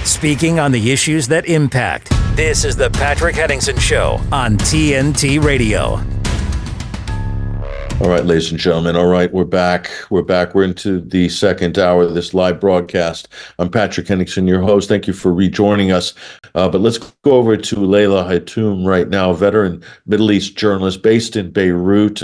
speaking on the issues that impact. This is the Patrick Henningsen Show on TNT Radio. All right, ladies and gentlemen. All right, we're back. We're into the second hour of this live broadcast. I'm Patrick Henningsen, your host. Thank you for rejoining us. But let's go over to Leila Hatoum right now, veteran Middle East journalist based in Beirut.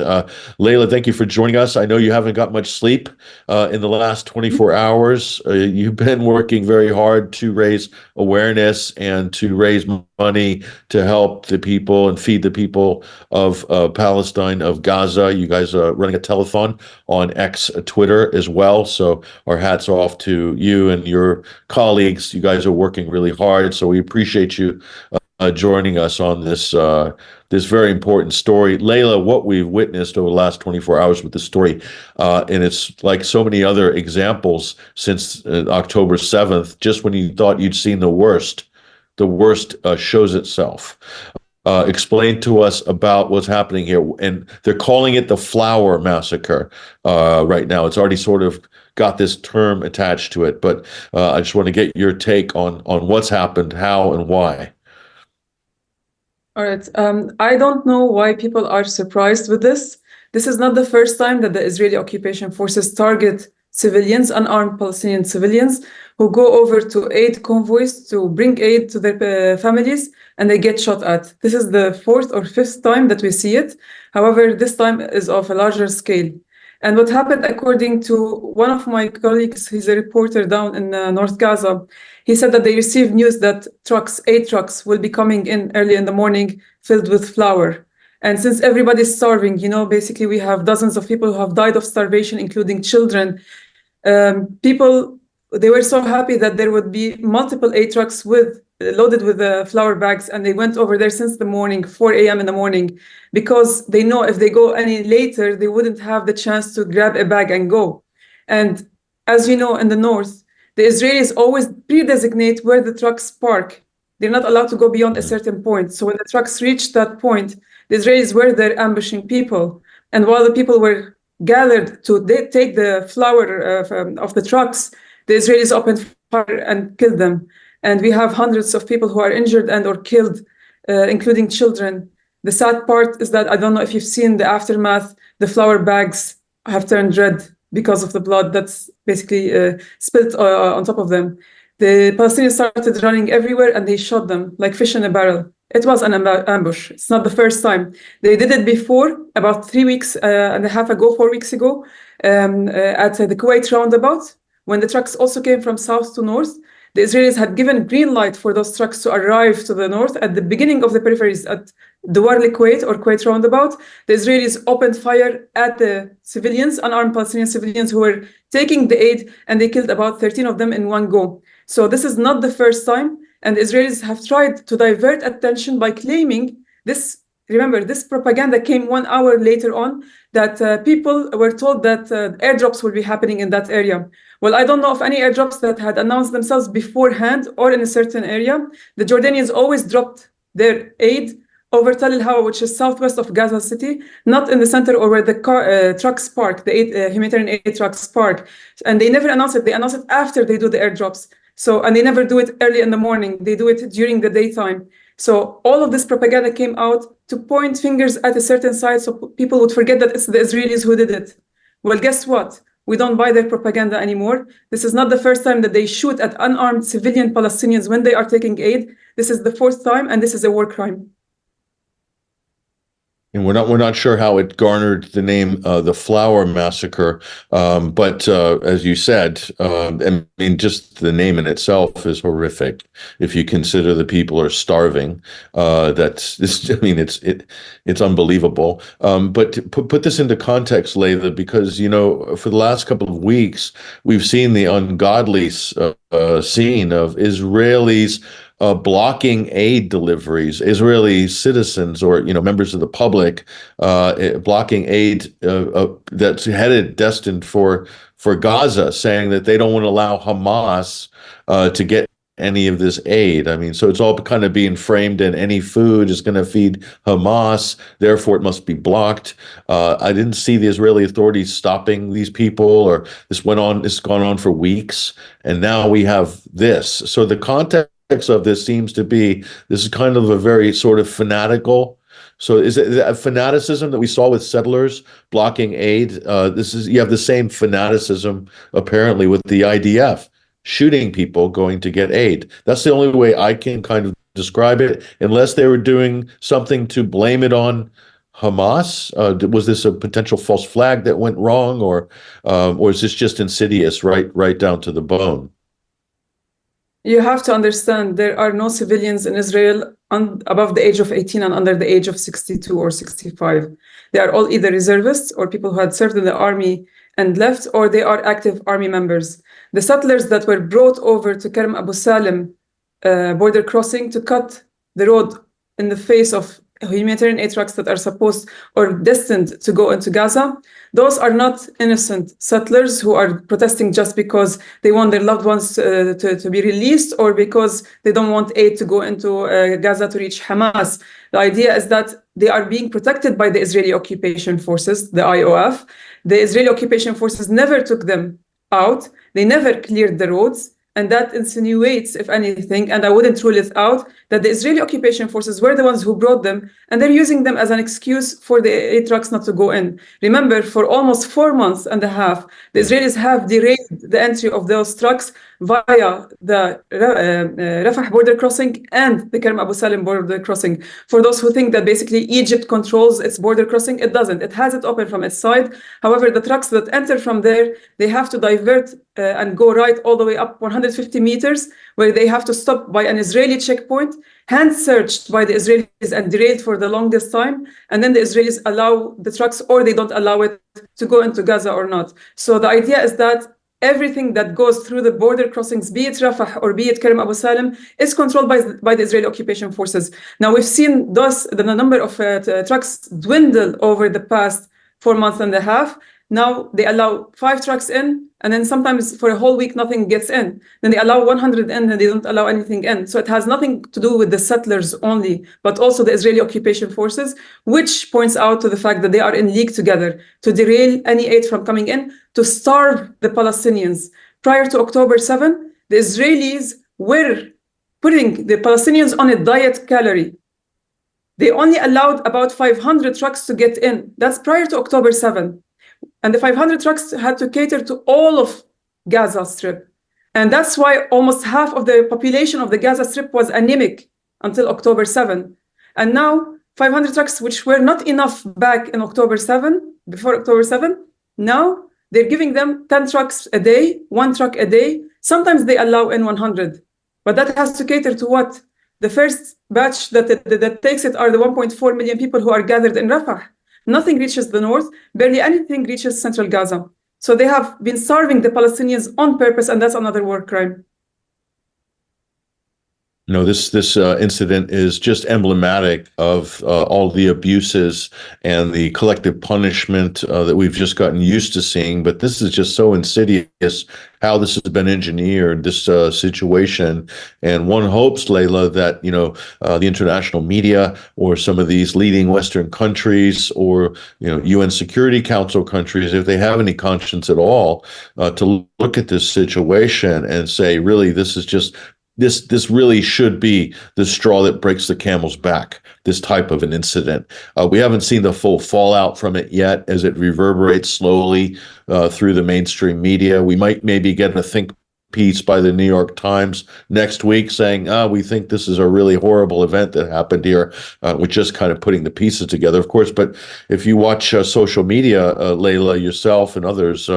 Leila, thank you for joining us. I know you haven't got much sleep in the last 24 hours. You've been working very hard to raise awareness and to raise money to help the people and feed the people of Palestine, of Gaza. You guys are running a telethon on X, Twitter as well. So our hats off to you and your colleagues. You guys are working really hard. So we appreciate you joining us on this this very important story. Leila, what we've witnessed over the last 24 hours with this story, and it's like so many other examples since October 7th, just when you thought you'd seen the worst shows itself. Explain to us about what's happening here. And they're calling it the Flower Massacre right now. It's already sort of got this term attached to it. But I just want to get your take on what's happened, how and why. All right. I don't know why people are surprised with this. This is not the first time that the Israeli occupation forces target civilians, unarmed Palestinian civilians, who go over to aid convoys to bring aid to their families, and they get shot at. This is the fourth or fifth time that we see it. However, this time is of a larger scale. And what happened, according to one of my colleagues, he's a reporter down in North Gaza, he said that they received news that aid trucks will be coming in early in the morning filled with flour. And since everybody's starving, basically we have dozens of people who have died of starvation, including children. People, they were so happy that there would be multiple aid trucks loaded with flour bags, and they went over there since the morning, 4 a.m. in the morning, because they know if they go any later, they wouldn't have the chance to grab a bag and go. And as you know, in the north, the Israelis always pre-designate where the trucks park. They're not allowed to go beyond a certain point. So when the trucks reach that point, the Israelis were there ambushing people. And while the people were gathered to take the flour of the trucks, the Israelis opened fire and killed them. And we have hundreds of people who are injured and or killed, including children. The sad part is that I don't know if you've seen the aftermath. The flour bags have turned red because of the blood that's basically spilled on top of them. The Palestinians started running everywhere and they shot them like fish in a barrel. It was an ambush. It's not the first time. They did it before, about 3 weeks and a half ago, 4 weeks ago, at the Kuwait roundabout, when the trucks also came from south to north. The Israelis had given green light for those trucks to arrive to the north at the beginning of the peripheries at Duar Kuwait or Kuwait roundabout. The Israelis opened fire at the civilians, unarmed Palestinian civilians who were taking the aid, and they killed about 13 of them in one go. So this is not the first time, and the Israelis have tried to divert attention by claiming this. Remember, this propaganda came 1 hour later on, that people were told that airdrops will be happening in that area. Well, I don't know of any airdrops that had announced themselves beforehand or in a certain area. The Jordanians always dropped their aid over Tal El-Hawa, which is southwest of Gaza City, not in the center or where the trucks park, the humanitarian aid trucks park. And they never announce it. They announce it after they do the airdrops. So, and they never do it early in the morning. They do it during the daytime. So all of this propaganda came out to point fingers at a certain side so people would forget that it's the Israelis who did it. Well, guess what? We don't buy their propaganda anymore. This is not the first time that they shoot at unarmed civilian Palestinians when they are taking aid. This is the fourth time, and this is a war crime. And we're not sure how it garnered the name the Flower Massacre, but as you said, I mean, just the name in itself is horrific. If you consider the people are starving, it's unbelievable. But to put this into context, Leila, because for the last couple of weeks we've seen the ungodly scene of Israelis blocking aid deliveries, Israeli citizens or members of the public blocking aid that's destined for Gaza, saying that they don't want to allow Hamas to get any of this aid. I mean, so it's all kind of being framed in any food is going to feed Hamas, therefore it must be blocked. I didn't see the Israeli authorities stopping these people, or this has gone on for weeks, and now we have this. So the context of this seems to be, this is kind of a very sort of fanatical. So is it a fanaticism that we saw with settlers blocking aid? You have the same fanaticism apparently with the IDF shooting people going to get aid. That's the only way I can kind of describe it, unless they were doing something to blame it on Hamas. Was this a potential false flag that went wrong, or is this just insidious, right down to the bone? You have to understand there are no civilians in Israel above the age of 18 and under the age of 62 or 65. They are all either reservists or people who had served in the army and left, or they are active army members. The settlers that were brought over to Kerem Abu Salim border crossing to cut the road in the face of humanitarian aid trucks that are supposed or destined to go into Gaza, those are not innocent settlers who are protesting just because they want their loved ones to be released, or because they don't want aid to go into Gaza to reach Hamas. The idea is that they are being protected by the Israeli occupation forces, the IOF. The Israeli occupation forces never took them out. They never cleared the roads. And that insinuates, if anything, and I wouldn't rule it out, that the Israeli occupation forces were the ones who brought them, and they're using them as an excuse for the aid trucks not to go in. Remember, for almost 4 months and a half, the Israelis have derailed the entry of those trucks via the Rafah border crossing and the Kerem Abu Salim border crossing. For those who think that basically Egypt controls its border crossing, it doesn't. It has it open from its side. However, the trucks that enter from there, they have to divert and go right all the way up 150 meters, where they have to stop by an Israeli checkpoint, hand-searched by the Israelis and derailed for the longest time. And then the Israelis allow the trucks, or they don't allow it, to go into Gaza or not. So the idea is that everything that goes through the border crossings, be it Rafah or be it Kerem Abu Salim, is controlled by the Israeli occupation forces. Now, we've seen the number of trucks dwindle over the past 4 months and a half. Now they allow 5 trucks in, and then sometimes for a whole week, nothing gets in. Then they allow 100 in, and they don't allow anything in. So it has nothing to do with the settlers only, but also the Israeli occupation forces, which points out to the fact that they are in league together to derail any aid from coming in, to starve the Palestinians. Prior to October 7, the Israelis were putting the Palestinians on a diet calorie. They only allowed about 500 trucks to get in. That's prior to October 7. And the 500 trucks had to cater to all of Gaza Strip. And that's why almost half of the population of the Gaza Strip was anemic until October 7. And now 500 trucks, which were not enough back in October 7, before October 7, now they're giving them 10 trucks a day, 1 truck a day. Sometimes they allow in 100. But that has to cater to what? The first batch that takes it are the 1.4 million people who are gathered in Rafah. Nothing reaches the north, barely anything reaches central Gaza. So they have been starving the Palestinians on purpose, and that's another war crime. No, this incident is just emblematic of all the abuses and the collective punishment that we've just gotten used to seeing. But this is just so insidious how this has been engineered, this situation. And one hopes, Leila, that the international media or some of these leading Western countries or UN Security Council countries, if they have any conscience at all, to look at this situation and say, really, this is just. This really should be the straw that breaks the camel's back, this type of an incident. We haven't seen the full fallout from it yet as it reverberates slowly through the mainstream media. We might maybe get a think piece by the New York Times next week saying, we think this is a really horrible event that happened here. We're just kind of putting the pieces together, of course. But if you watch social media, Leila, yourself and others,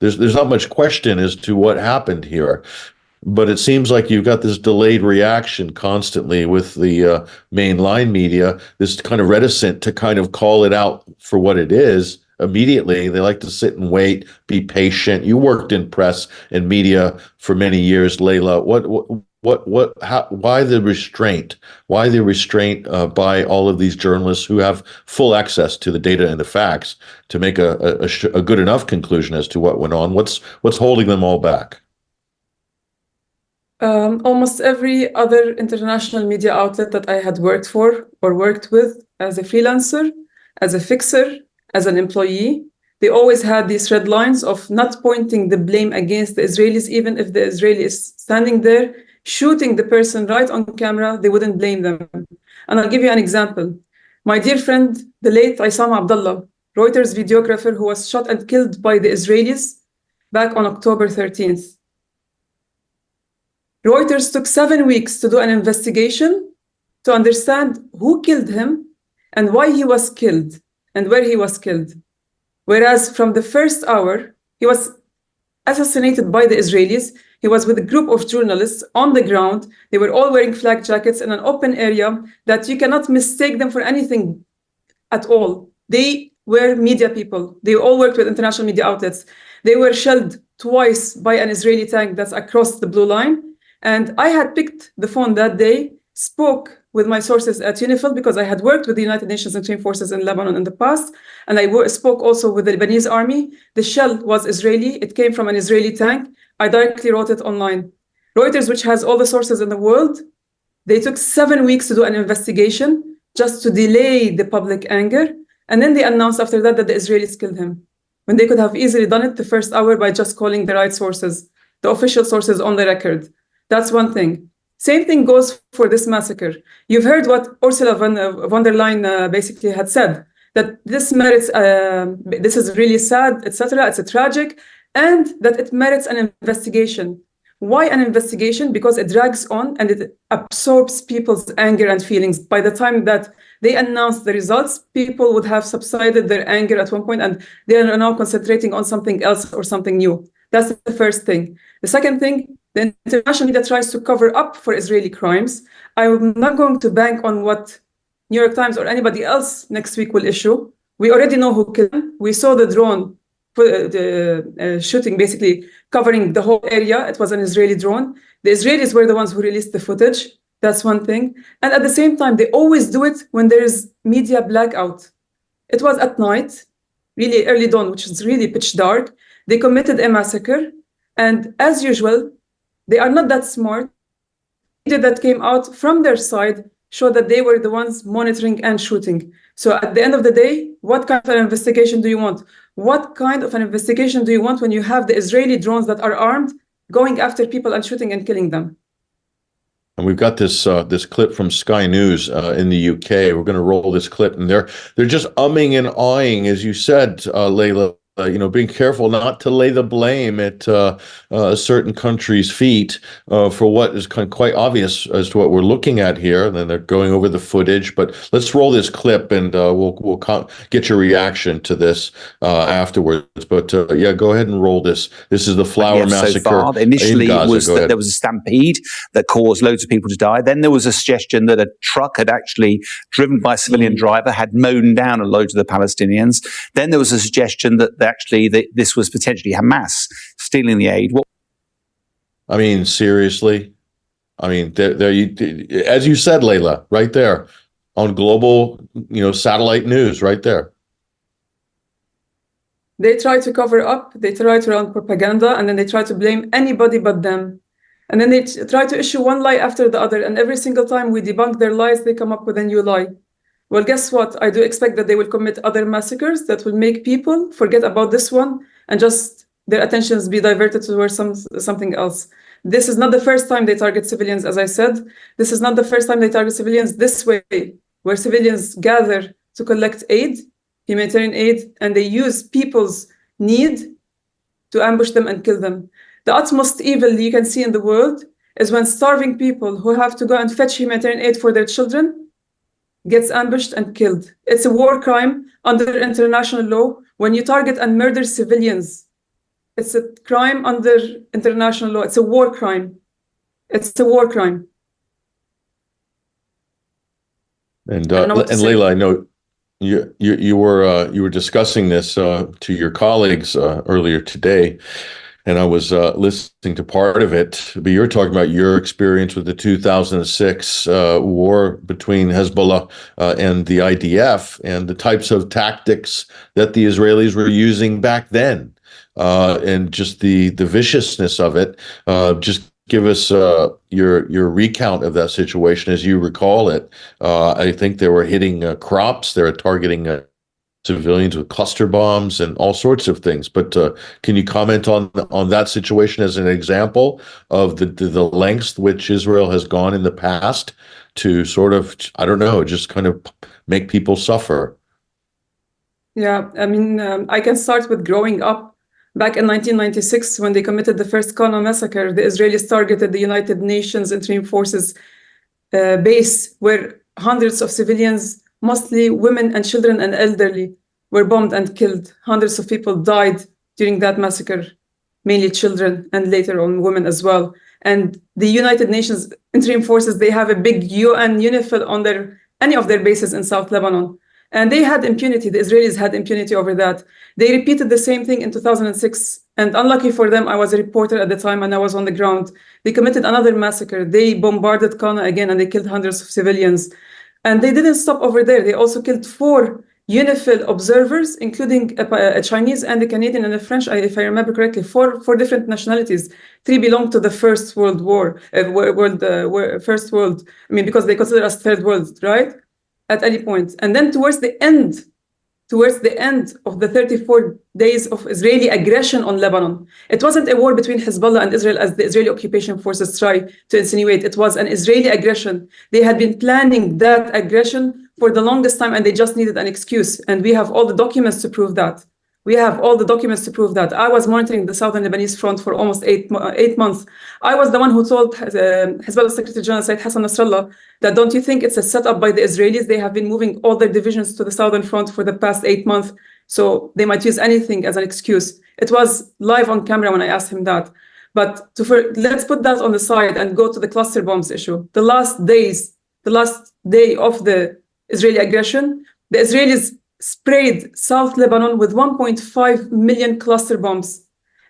there's not much question as to what happened here. But it seems like you've got this delayed reaction constantly with the mainline media, this kind of reticent to kind of call it out for what it is immediately. They like to sit and wait, be patient. You worked in press and media for many years, Leila. Why the restraint? Why the restraint by all of these journalists who have full access to the data and the facts to make a good enough conclusion as to what went on? What's holding them all back? Almost every other international media outlet that I had worked for or worked with as a freelancer, as a fixer, as an employee, they always had these red lines of not pointing the blame against the Israelis, even if the Israeli is standing there shooting the person right on camera, they wouldn't blame them. And I'll give you an example. My dear friend, the late Isam Abdullah, Reuters videographer who was shot and killed by the Israelis back on October 13th. Reuters took 7 weeks to do an investigation to understand who killed him and why he was killed and where he was killed. Whereas from the first hour, he was assassinated by the Israelis. He was with a group of journalists on the ground. They were all wearing flak jackets in an open area that you cannot mistake them for anything at all. They were media people. They all worked with international media outlets. They were shelled twice by an Israeli tank that's across the blue line. And I had picked the phone that day, spoke with my sources at UNIFIL because I had worked with the United Nations Interim Forces in Lebanon in the past. And I spoke also with the Lebanese army. The shell was Israeli. It came from an Israeli tank. I directly wrote it online. Reuters, which has all the sources in the world, they took 7 weeks to do an investigation just to delay the public anger. And then they announced after that that the Israelis killed him, when they could have easily done it the first hour by just calling the right sources, the official sources on the record. That's one thing. Same thing goes for this massacre. You've heard what Ursula von der Leyen basically had said, that this merits, this is really sad, etc. It's a tragic, and that it merits an investigation. Why an investigation? Because it drags on and it absorbs people's anger and feelings. By the time that they announce the results, people would have subsided their anger at one point, and they are now concentrating on something else or something new. That's the first thing. The second thing, the international media tries to cover up for Israeli crimes. I'm not going to bank on what New York Times or anybody else next week will issue. We already know who killed him. We saw the drone shooting, basically covering the whole area. It was an Israeli drone. The Israelis were the ones who released the footage. That's one thing. And at the same time, they always do it when there is media blackout. It was at night, really early dawn, which is really pitch dark. They committed a massacre. And as usual, they are not that smart. The media that came out from their side showed that they were the ones monitoring and shooting. So at the end of the day, what kind of an investigation do you want? What kind of an investigation do you want when you have the Israeli drones that are armed going after people and shooting and killing them? And we've got this this clip from Sky News in the UK. We're going to roll this clip, and they're just umming and ahhing, as you said, Leila. Being careful not to lay the blame at a certain country's feet for what is quite obvious as to what we're looking at here. And then they're going over the footage. But let's roll this clip, and we'll get your reaction to this afterwards. But yeah, go ahead and roll this. This is the Flower Massacre. So far, initially, in Gaza. it was that there was a stampede that caused loads of people to die. Then there was a suggestion that a truck had actually driven by a civilian driver had mown down a load of the Palestinians. Then there was a suggestion that actually this was potentially Hamas stealing the aid. I mean, seriously? I mean, as you said, Leila, right there on global, satellite news right there. They try to cover up, they try to run propaganda, and then they try to blame anybody but them. And then they try to issue one lie after the other. And every single time we debunk their lies, they come up with a new lie. Well, guess what? I do expect that they will commit other massacres that will make people forget about this one and just their attentions be diverted towards something else. This is not the first time they target civilians, as I said. This is not the first time they target civilians this way, where civilians gather to collect aid, humanitarian aid, and they use people's need to ambush them and kill them. The utmost evil you can see in the world is when starving people who have to go and fetch humanitarian aid for their children gets ambushed and killed. It's a war crime under international law. When you target and murder civilians, it's a crime under international law. It's a war crime. It's a war crime. And Leila, I know you were discussing this to your colleagues earlier today. And I was listening to part of it, but you're talking about your experience with the 2006 war between Hezbollah and the IDF and the types of tactics that the Israelis were using back then, and just the viciousness of it, just give us your recount of that situation as you recall it. I think they were hitting crops. They were targeting civilians with cluster bombs and all sorts of things. But can you comment on that situation as an example of the lengths which Israel has gone in the past to sort of, I don't know, just kind of make people suffer? Yeah, I mean, I can start with growing up. Back in 1996, when they committed the first Qana massacre, the Israelis targeted the United Nations Interim Forces base, where hundreds of civilians, mostly women and children and elderly, were bombed and killed. Hundreds of people died during that massacre, mainly children and later on women as well. And the United Nations Interim Forces, they have a big UN UNIFIL on any of their bases in South Lebanon. And they had impunity. The Israelis had impunity over that. They repeated the same thing in 2006. And unlucky for them, I was a reporter at the time and I was on the ground. They committed another massacre. They bombarded Qana again and they killed hundreds of civilians. And they didn't stop over there. They also killed 4 UNIFIL observers, including a Chinese and a Canadian and a French, if I remember correctly, 4 different nationalities. 3 belonged to the First World War, First World, I mean, because they consider us Third World, right? At any point. And then towards the end of the 34 days of Israeli aggression on Lebanon, it wasn't a war between Hezbollah and Israel as the Israeli occupation forces try to insinuate. It was an Israeli aggression. They had been planning that aggression for the longest time and they just needed an excuse. And we have all the documents to prove that. I was monitoring the Southern Lebanese front for almost 8 months. I was the one who told Hezbollah Secretary General Said Hassan Nasrallah that don't you think it's a setup by the Israelis? They have been moving all their divisions to the Southern front for the past 8 months, so they might use anything as an excuse. It was live on camera when I asked him that. But let's put that on the side and go to the cluster bombs issue. The last day of the Israeli aggression, the Israelis sprayed South Lebanon with 1.5 million cluster bombs.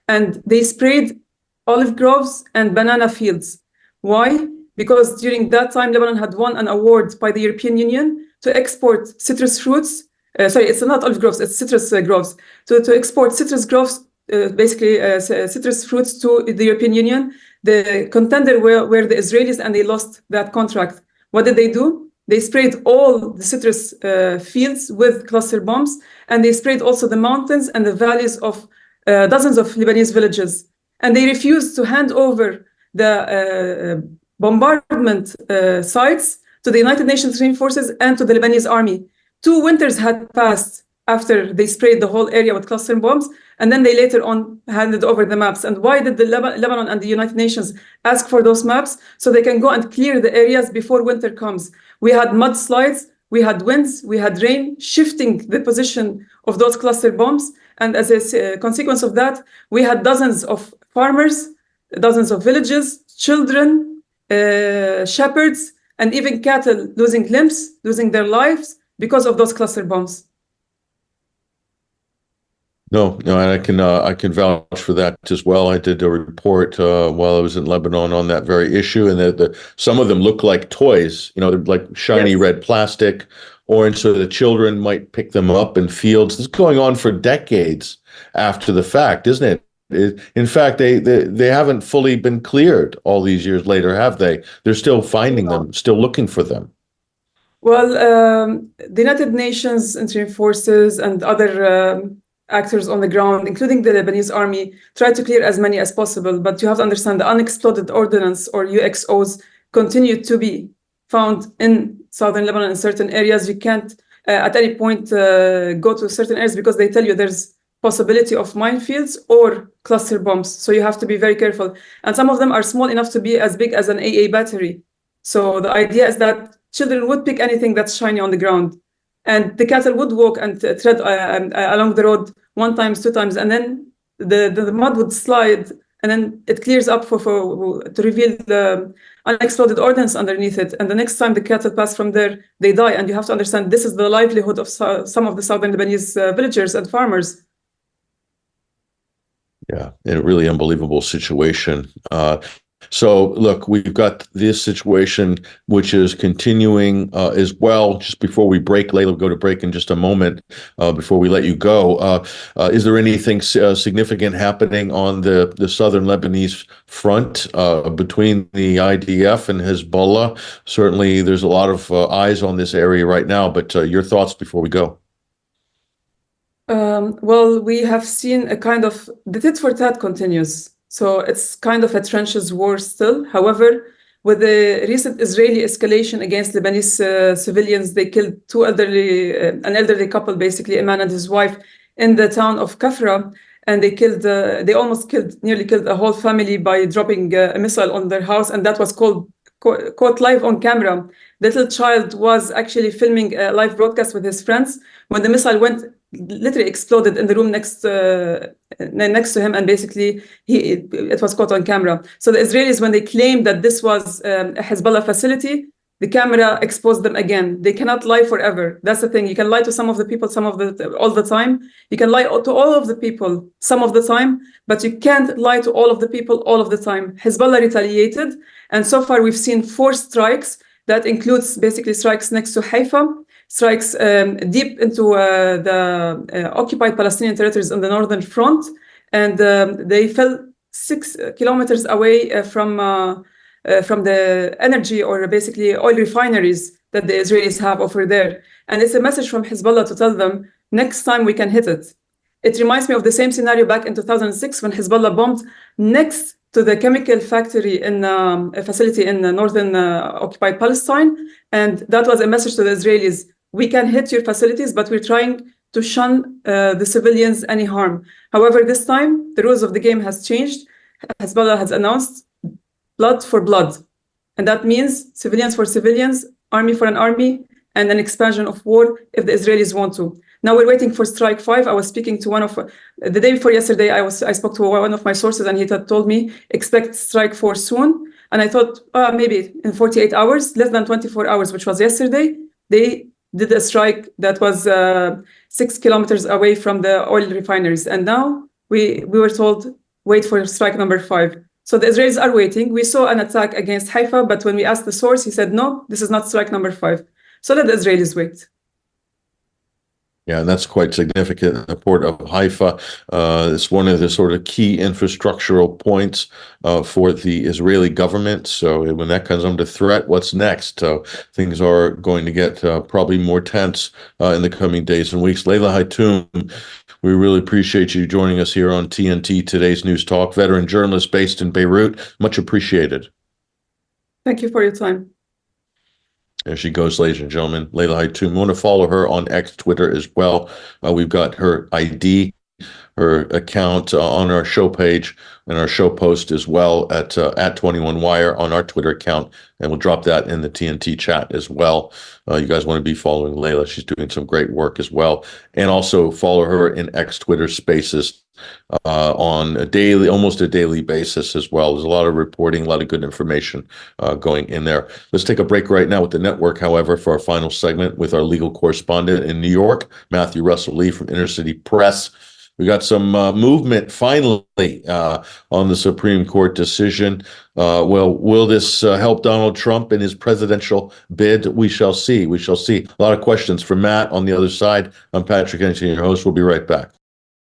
And they sprayed olive groves and banana fields. Why? Because during that time, Lebanon had won an award by the European Union to export citrus fruits. It's not olive groves, it's citrus groves. To export citrus groves, citrus fruits to the European Union. The contender were the Israelis and they lost that contract. What did they do? They sprayed all the citrus fields with cluster bombs, and they sprayed also the mountains and the valleys of dozens of Lebanese villages. And they refused to hand over the bombardment sites to the United Nations Interim Forces and to the Lebanese army. 2 winters had passed after they sprayed the whole area with cluster bombs, and then they later on handed over the maps. And why did the Lebanon and the United Nations ask for those maps? So they can go and clear the areas before winter comes. We had mudslides, we had winds, we had rain, shifting the position of those cluster bombs. And as a consequence of that, we had dozens of farmers, dozens of villages, children, shepherds, and even cattle losing limbs, losing their lives because of those cluster bombs. No, and I can vouch for that as well. I did a report while I was in Lebanon on that very issue, and some of them look like toys. You know, they're like shiny red plastic, orange, so the children might pick them up in fields. This is going on for decades after the fact, isn't it? In fact, they haven't fully been cleared all these years later, have they? They're still finding them, still looking for them. Well, the United Nations Interim Forces and other actors on the ground, including the Lebanese army, try to clear as many as possible. But you have to understand the unexploded ordnance, or UXOs, continue to be found in southern Lebanon in certain areas. You can't at any point go to certain areas because they tell you there's possibility of minefields or cluster bombs. So you have to be very careful. And some of them are small enough to be as big as an AA battery. So the idea is that children would pick anything that's shiny on the ground. And the cattle would walk and tread along the road 1 time, 2 times, and then the mud would slide, and then it clears up to reveal the unexploded ordnance underneath it. And the next time the cattle pass from there, they die. And you have to understand this is the livelihood of some of the southern Lebanese villagers and farmers. Yeah, a really unbelievable situation. So, look, we've got this situation which is continuing as well. Just before we break, Leila, we'll go to break in just a moment before we let you go. Is there anything significant happening on the southern Lebanese front between the IDF and Hezbollah? Certainly, there's a lot of eyes on this area right now, but your thoughts before we go. Well, we have seen a kind of, the tit for tat continues. So it's kind of a trenches war still. However, with the recent Israeli escalation against Lebanese civilians, they killed an elderly couple, basically, a man and his wife, in the town of Kafra, and they almost nearly killed a whole family by dropping a missile on their house, and that was caught live on camera. The little child was actually filming a live broadcast with his friends when the missile literally exploded in the room next to him, and basically it was caught on camera. So the Israelis, when they claimed that this was a Hezbollah facility, the camera exposed them again. They cannot lie forever. That's the thing. You can lie to some of the people all the time. You can lie to all of the people some of the time, but you can't lie to all of the people all of the time. Hezbollah retaliated, and so far we've seen 4 strikes. That includes basically strikes next to Haifa, strikes deep into the occupied Palestinian territories on the northern front, and they fell 6 kilometers away from the energy, or basically oil refineries that the Israelis have over there. And it's a message from Hezbollah to tell them, next time we can hit it. It reminds me of the same scenario back in 2006 when Hezbollah bombed next to the chemical factory in a facility in northern occupied Palestine. And that was a message to the Israelis. We can hit your facilities, but we're trying to shun the civilians any harm. However, this time, the rules of the game has changed. Hezbollah has announced blood for blood. And that means civilians for civilians, army for an army, and an expansion of war if the Israelis want to. Now we're waiting for strike 5. I was speaking to the day before yesterday, I spoke to one of my sources, and he told me, expect strike 4 soon. And I thought, maybe in 48 hours, less than 24 hours, which was yesterday, they did a strike that was 6 kilometers away from the oil refineries. And now we were told, wait for strike number 5. So the Israelis are waiting. We saw an attack against Haifa, but when we asked the source, he said, no, this is not strike number 5. So let the Israelis wait. Yeah, and that's quite significant. The port of Haifa is one of the sort of key infrastructural points for the Israeli government. So when that comes under threat, what's next? So things are going to get probably more tense in the coming days and weeks. Leila Hatoum, we really appreciate you joining us here on TNT Today's News Talk, veteran journalist based in Beirut. Much appreciated. Thank you for your time. There she goes, ladies and gentlemen, Leila Hatoum. You want to follow her on X, Twitter as well. We've got her ID, her account on our show page and our show post as well at 21Wire on our Twitter account. And we'll drop that in the TNT chat as well. You guys want to be following Leila. She's doing some great work as well. And also follow her in X, Twitter Spaces on almost a daily basis as well. There's a lot of reporting, a lot of good information going in there. Let's take a break right now with the network, however, for our final segment with our legal correspondent in New York, Matthew Russell Lee from Inner City Press. We got some movement finally on the Supreme Court decision. Will this help Donald Trump in his presidential bid? We shall see. We shall see. A lot of questions from Matt on the other side. I'm Patrick Henningsen, your host. We'll be right back.